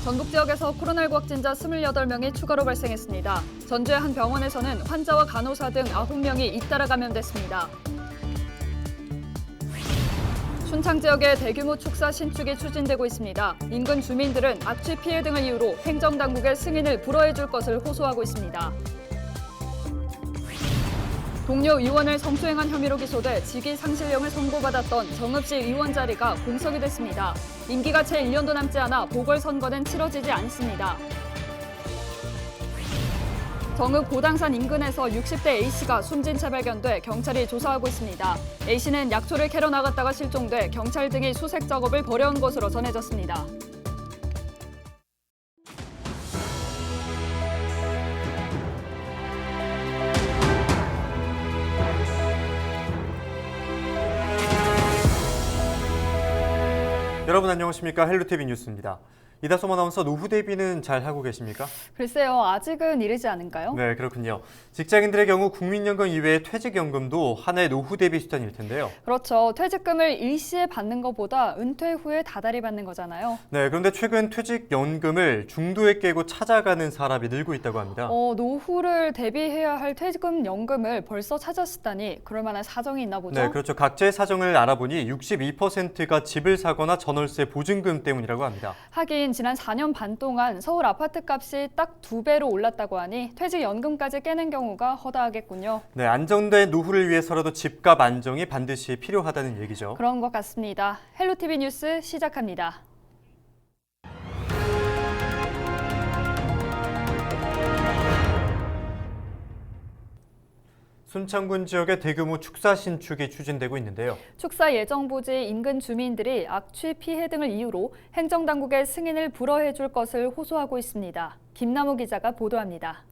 전북 지역에서 코로나19 확진자 28명이 추가로 발생했습니다. 전주의 한 병원에서는 환자와 간호사 등 9명이 잇따라 감염됐습니다. 순창 지역에 대규모 축사 신축이 추진되고 있습니다. 인근 주민들은 악취 피해 등을 이유로 행정당국의 승인을 불허해 줄 것을 호소하고 있습니다. 동료 의원을 성추행한 혐의로 기소돼 직위상실령을 선고받았던 정읍시 의원 자리가 공석이 됐습니다. 임기가 채 1년도 남지 않아 보궐선거는 치러지지 않습니다. 정읍 고당산 인근에서 60대 A씨가 숨진 채 발견돼 경찰이 조사하고 있습니다. A씨는 약초를 캐러 나갔다가 실종돼 경찰 등이 수색 작업을 벌여온 것으로 전해졌습니다. 여러분 안녕하십니까? 헬로티비 뉴스입니다. 이다솜 아나운서 노후 대비는 잘 하고 계십니까? 글쎄요, 아직은 이르지 않은가요? 네, 그렇군요. 직장인들의 경우 국민연금 이외의 퇴직연금도 하나의 노후 대비 수단일 텐데요. 그렇죠. 퇴직금을 일시에 받는 것보다 은퇴 후에 다달이 받는 거잖아요. 네, 그런데 최근 퇴직연금을 중도에 깨고 찾아가는 사람이 늘고 있다고 합니다. 노후를 대비해야 할 퇴직금 연금을 벌써 찾았다니 그럴 만한 사정이 있나 보죠? 네, 그렇죠. 각자의 사정을 알아보니 62%가 집을 사거나 전월세 보증금 때문이라고 합니다. 하긴 지난 4년 반 동안 서울 아파트 값이 딱 2배로 올랐다고 하니 퇴직연금까지 깨는 경우가 허다하겠군요. 네, 안정된 노후를 위해서라도 집값 안정이 반드시 필요하다는 얘기죠. 그런 것 같습니다. 헬로티비 뉴스 시작합니다. 순창군 지역에 대규모 축사 신축이 추진되고 있는데요. 축사 예정 부지 인근 주민들이 악취 피해 등을 이유로 행정당국의 승인을 불허해 줄 것을 호소하고 있습니다. 김남우 기자가 보도합니다.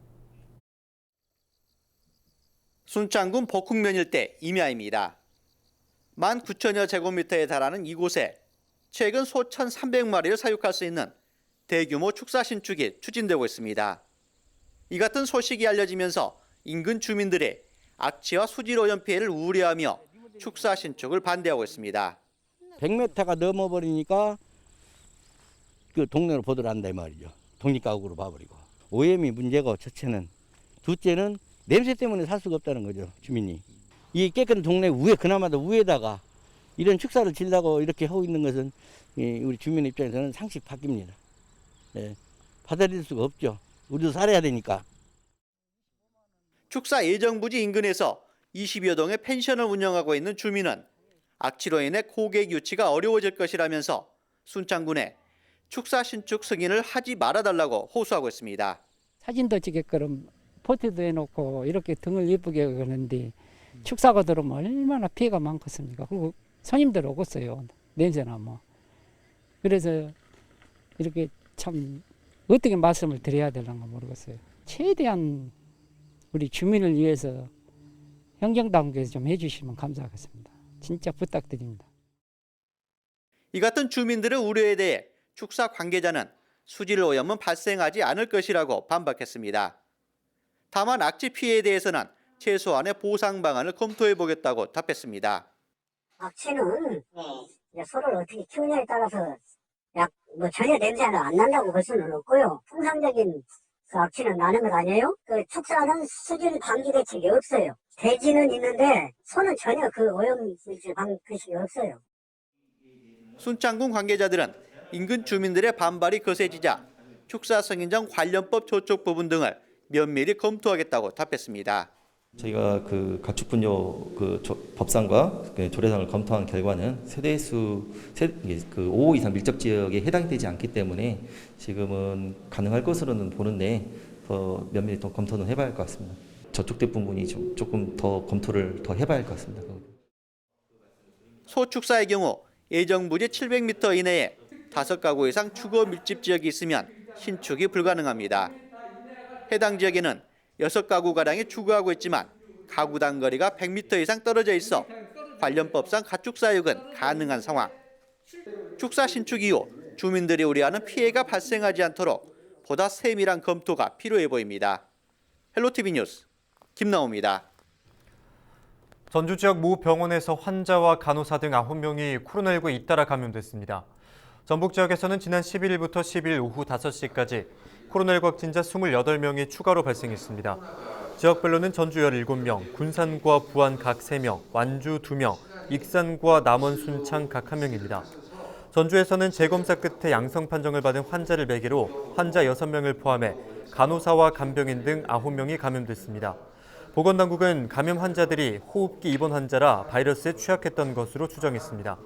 순창군 복흥면 일대 임야입니다. 19,000여 제곱미터에 달하는 이곳에 최근 소 1,300마리를 사육할 수 있는 대규모 축사 신축이 추진되고 있습니다. 이 같은 소식이 알려지면서 인근 주민들이 악취와 수질 오염 피해를 우려하며 축사 신축을 반대하고 있습니다. 100m가 넘어버리니까 그 동네로 보도한다 이 말이죠. 독립가옥으로 봐버리고. 오염이 문제고 첫째는. 둘째는 냄새 때문에 살 수가 없다는 거죠, 주민이. 이 깨끗한 동네 위에 그나마도 위에다가 이런 축사를 지려고 이렇게 하고 있는 것은 우리 주민 입장에서는 상식 바뀝니다. 네, 받아들일 수가 없죠. 우리도 살아야 되니까. 축사 예정부지 인근에서 20여 동의 펜션을 운영하고 있는 주민은 악취로 인해 고객 유치가 어려워질 것이라면서 순창군에 축사 신축 승인을 하지 말아달라고 호소하고 있습니다. 사진도 찍게끔 포트도 해놓고 이렇게 등을 예쁘게 하는데 축사가 들어오면 얼마나 피해가 많겠습니까? 그리고 손님들 오겠어요. 냄새나 뭐. 그래서 이렇게 참 어떻게 말씀을 드려야 되는가 모르겠어요. 최대한 우리 주민을 위해서 행정당국에서 좀 해주시면 감사하겠습니다. 진짜 부탁드립니다. 이 같은 주민들의 우려에 대해 축사 관계자는 수질 오염은 발생하지 않을 것이라고 반박했습니다. 다만 악취 피해에 대해서는 최소한의 보상 방안을 검토해 보겠다고 답했습니다. 악취는 소를 어떻게 키우냐에 따라서 전혀 냄새는 안 난다고 볼 수는 없고요. 통상적인 그 악취는 나는 것 아니에요? 그 축사는 수질 방지 대책이 없어요. 돼지는 있는데 소는 전혀 그 오염물질 방지책이 없어요. 순창군 관계자들은 인근 주민들의 반발이 거세지자 축사 승인정 관련법 조촉 부분 등을 면밀히 검토하겠다고 답했습니다. 저희가 그 가축분뇨 법상과 조례상을 검토한 결과는 세대수 5호 이상 밀접 지역에 해당되지 않기 때문에 지금은 가능할 것으로는 보는데 더 면밀히 더 검토는 해봐야 할 것 같습니다. 저촉된 부분이 조금 더 검토를 더 해봐야 할 것 같습니다. 소축사의 경우 예정부지 700m 이내에 5가구 이상 주거 밀집 지역이 있으면 신축이 불가능합니다. 해당 지역에는 6가구가량이 주거하고 있지만 가구당 거리가 100m 이상 떨어져 있어 관련법상 가축 사육은 가능한 상황. 축사 신축 이후 주민들이 우려하는 피해가 발생하지 않도록 보다 세밀한 검토가 필요해 보입니다. 헬로티비 뉴스 김나우입니다. 전주 지역 모 병원에서 환자와 간호사 등 9명이 코로나19에 잇따라 감염됐습니다. 전북 지역에서는 지난 11일부터 10일 오후 5시까지 코로나19 확진자 28명이 추가로 발생했습니다. 지역별로는 전주 17명, 군산과 부안 각 3명, 완주 2명, 익산과 남원, 순창 각 1명입니다. 전주에서는 재검사 끝에 양성 판정을 받은 환자를 매개로 환자 6명을 포함해 간호사와 간병인 등 9명이 감염됐습니다. 보건당국은 감염 환자들이 호흡기 입원 환자라 바이러스에 취약했던 것으로 추정했습니다.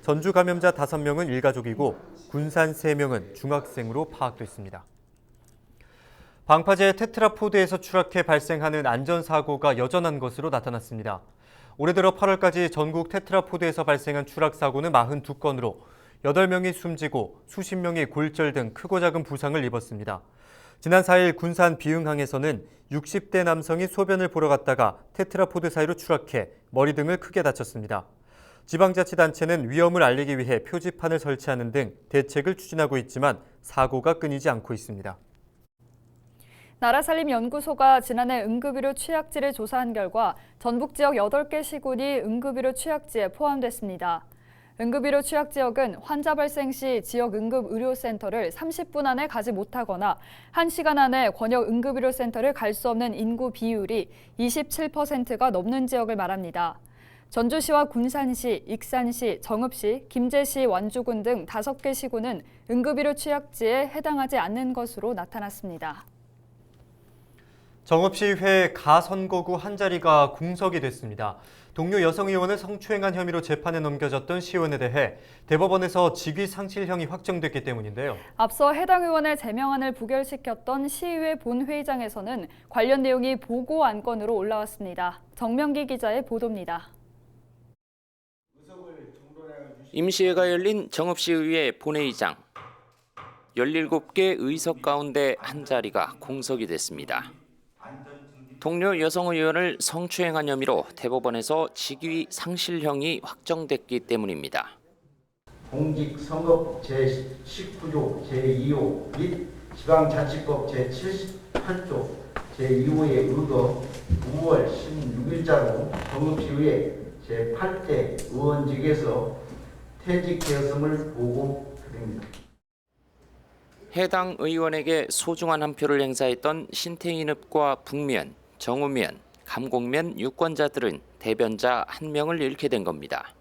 전주 감염자 5명은 일가족이고 군산 3명은 중학생으로 파악됐습니다. 방파제 테트라포드에서 추락해 발생하는 안전사고가 여전한 것으로 나타났습니다. 올해 들어 8월까지 전국 테트라포드에서 발생한 추락사고는 42건으로 8명이 숨지고 수십 명이 골절 등 크고 작은 부상을 입었습니다. 지난 4일 군산 비흥항에서는 60대 남성이 소변을 보러 갔다가 테트라포드 사이로 추락해 머리 등을 크게 다쳤습니다. 지방자치단체는 위험을 알리기 위해 표지판을 설치하는 등 대책을 추진하고 있지만 사고가 끊이지 않고 있습니다. 나라살림연구소가 지난해 응급의료 취약지를 조사한 결과 전북 지역 8개 시군이 응급의료 취약지에 포함됐습니다. 응급의료 취약지역은 환자 발생 시 지역 응급의료센터를 30분 안에 가지 못하거나 1시간 안에 권역 응급의료센터를 갈 수 없는 인구 비율이 27%가 넘는 지역을 말합니다. 전주시와 군산시, 익산시, 정읍시, 김제시, 완주군 등 5개 시군은 응급의료 취약지에 해당하지 않는 것으로 나타났습니다. 정읍시의회 가선거구 한 자리가 공석이 됐습니다. 동료 여성 의원을 성추행한 혐의로 재판에 넘겨졌던 시의원에 대해 대법원에서 직위상실형이 확정됐기 때문인데요. 앞서 해당 의원의 제명안을 부결시켰던 시의회 본회의장에서는 관련 내용이 보고 안건으로 올라왔습니다. 정명기 기자의 보도입니다. 임시회가 열린 정읍시의회 본회의장. 17개 의석 가운데 한 자리가 공석이 됐습니다. 동료 여성 의원을 성추행한 혐의로 대법원에서 직위 상실형이 확정됐기 때문입니다. 공직선거법 제19조 제2호 및 지방자치법 제78조 제2호에 의거 9월 16일자로 정읍시의회 제8대 의원직에서 퇴직되었음을 보고드립니다. 해당 의원에게 소중한 한 표를 행사했던 신태인읍과 북면, 정우면, 감곡면 유권자들은 대변자 1명을 잃게 된 겁니다.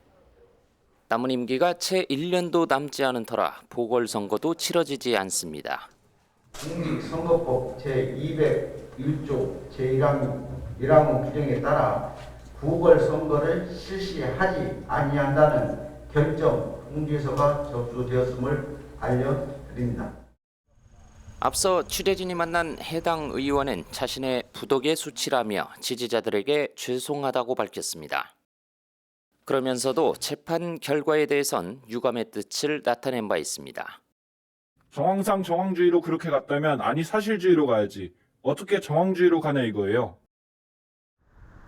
남은 임기가 채 1년도 남지 않은 터라 보궐선거도 치러지지 않습니다. 공직선거법 제201조 제1항 규정에 따라 보궐선거를 실시하지 아니한다는 결정 통지서가 접수되었음을 알려드립니다. 앞서 취재진이 만난 해당 의원은 자신의 부덕의 수치라며 지지자들에게 죄송하다고 밝혔습니다. 그러면서도 재판 결과에 대해선 유감의 뜻을 나타낸 바 있습니다. 정황상 정황주의로 그렇게 갔다면 아니 사실주의로 가야지. 어떻게 정황주의로 가냐 이거예요.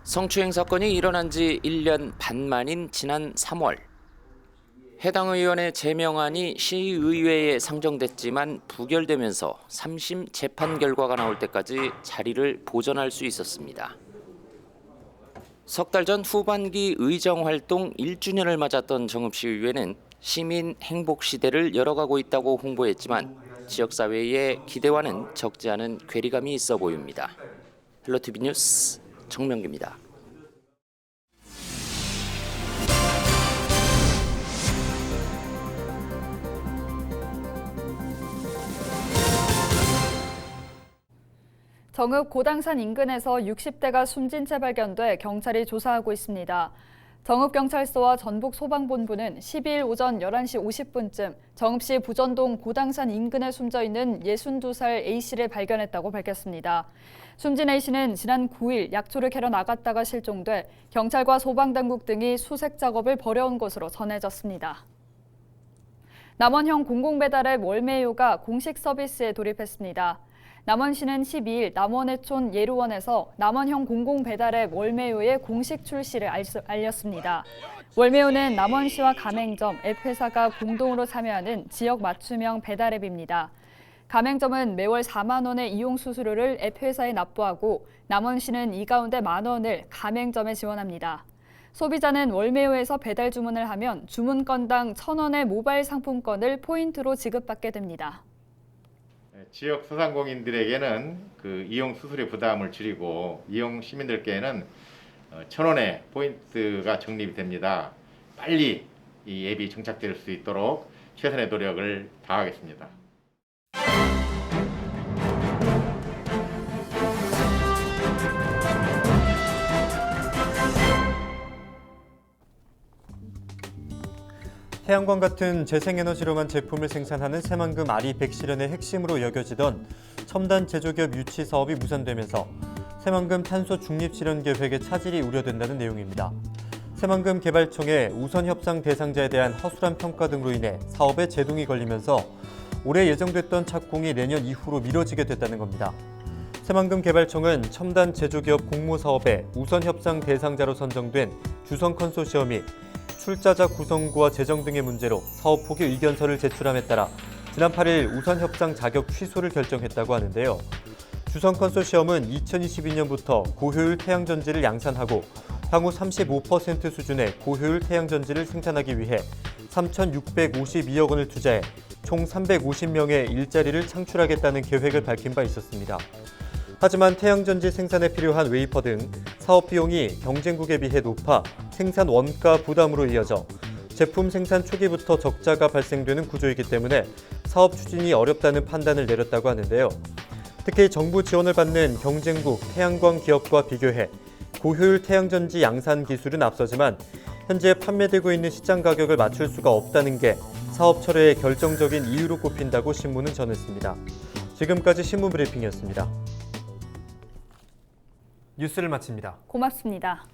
성추행 사건이 일어난 지 1년 반 만인 지난 3월. 해당 의원의 제명안이 시의회에 상정됐지만 부결되면서 3심 재판 결과가 나올 때까지 자리를 보존할 수 있었습니다. 석 달 전 후반기 의정활동 1주년을 맞았던 정읍시의회는 시민 행복 시대를 열어가고 있다고 홍보했지만 지역사회의 기대와는 적지 않은 괴리감이 있어 보입니다. 헬로티비 뉴스 정명기입니다. 정읍 고당산 인근에서 60대가 숨진 채 발견돼 경찰이 조사하고 있습니다. 정읍경찰서와 전북소방본부는 12일 오전 11시 50분쯤 정읍시 부전동 고당산 인근에 숨져 있는 62살 A씨를 발견했다고 밝혔습니다. 숨진 A씨는 지난 9일 약초를 캐러 나갔다가 실종돼 경찰과 소방당국 등이 수색 작업을 벌여온 것으로 전해졌습니다. 남원형 공공배달앱 월매요가 공식 서비스에 돌입했습니다. 남원시는 12일 남원해촌 예루원에서 남원형 공공배달앱 월매요의 공식 출시를 알렸습니다. 월매요는 남원시와 가맹점, 앱회사가 공동으로 참여하는 지역 맞춤형 배달앱입니다. 가맹점은 매월 4만 원의 이용 수수료를 앱회사에 납부하고 남원시는 이 가운데 만 원을 가맹점에 지원합니다. 소비자는 월메오에서 배달 주문을 하면 주문 건당 1,000원의 모바일 상품권을 포인트로 지급받게 됩니다. 지역 소상공인들에게는 그 이용 수수료 부담을 줄이고 이용 시민들께는 1,000원의 포인트가 적립이 됩니다. 빨리 이 앱이 정착될 수 있도록 최선의 노력을 다하겠습니다. 태양광 같은 재생에너지로만 제품을 생산하는 새만금 아리백 실현의 핵심으로 여겨지던 첨단 제조기업 유치 사업이 무산되면서 새만금 탄소 중립 실현 계획의 차질이 우려된다는 내용입니다. 새만금 개발청의 우선 협상 대상자에 대한 허술한 평가 등으로 인해 사업에 제동이 걸리면서 올해 예정됐던 착공이 내년 이후로 미뤄지게 됐다는 겁니다. 새만금 개발청은 첨단 제조기업 공모 사업에 우선 협상 대상자로 선정된 주성 컨소시엄이 출자자 구성과 재정 등의 문제로 사업 포기 의견서를 제출함에 따라 지난 8일 우선 협상 자격 취소를 결정했다고 하는데요. 주성 컨소시엄은 2022년부터 고효율 태양전지를 양산하고 향후 35% 수준의 고효율 태양전지를 생산하기 위해 3,652억 원을 투자해 총 350명의 일자리를 창출하겠다는 계획을 밝힌 바 있었습니다. 하지만 태양전지 생산에 필요한 웨이퍼 등 사업 비용이 경쟁국에 비해 높아 생산 원가 부담으로 이어져 제품 생산 초기부터 적자가 발생되는 구조이기 때문에 사업 추진이 어렵다는 판단을 내렸다고 하는데요. 특히 정부 지원을 받는 경쟁국 태양광 기업과 비교해 고효율 태양전지 양산 기술은 앞서지만 현재 판매되고 있는 시장 가격을 맞출 수가 없다는 게 사업 철회의 결정적인 이유로 꼽힌다고 신문은 전했습니다. 지금까지 신문 브리핑이었습니다. 뉴스를 마칩니다. 고맙습니다.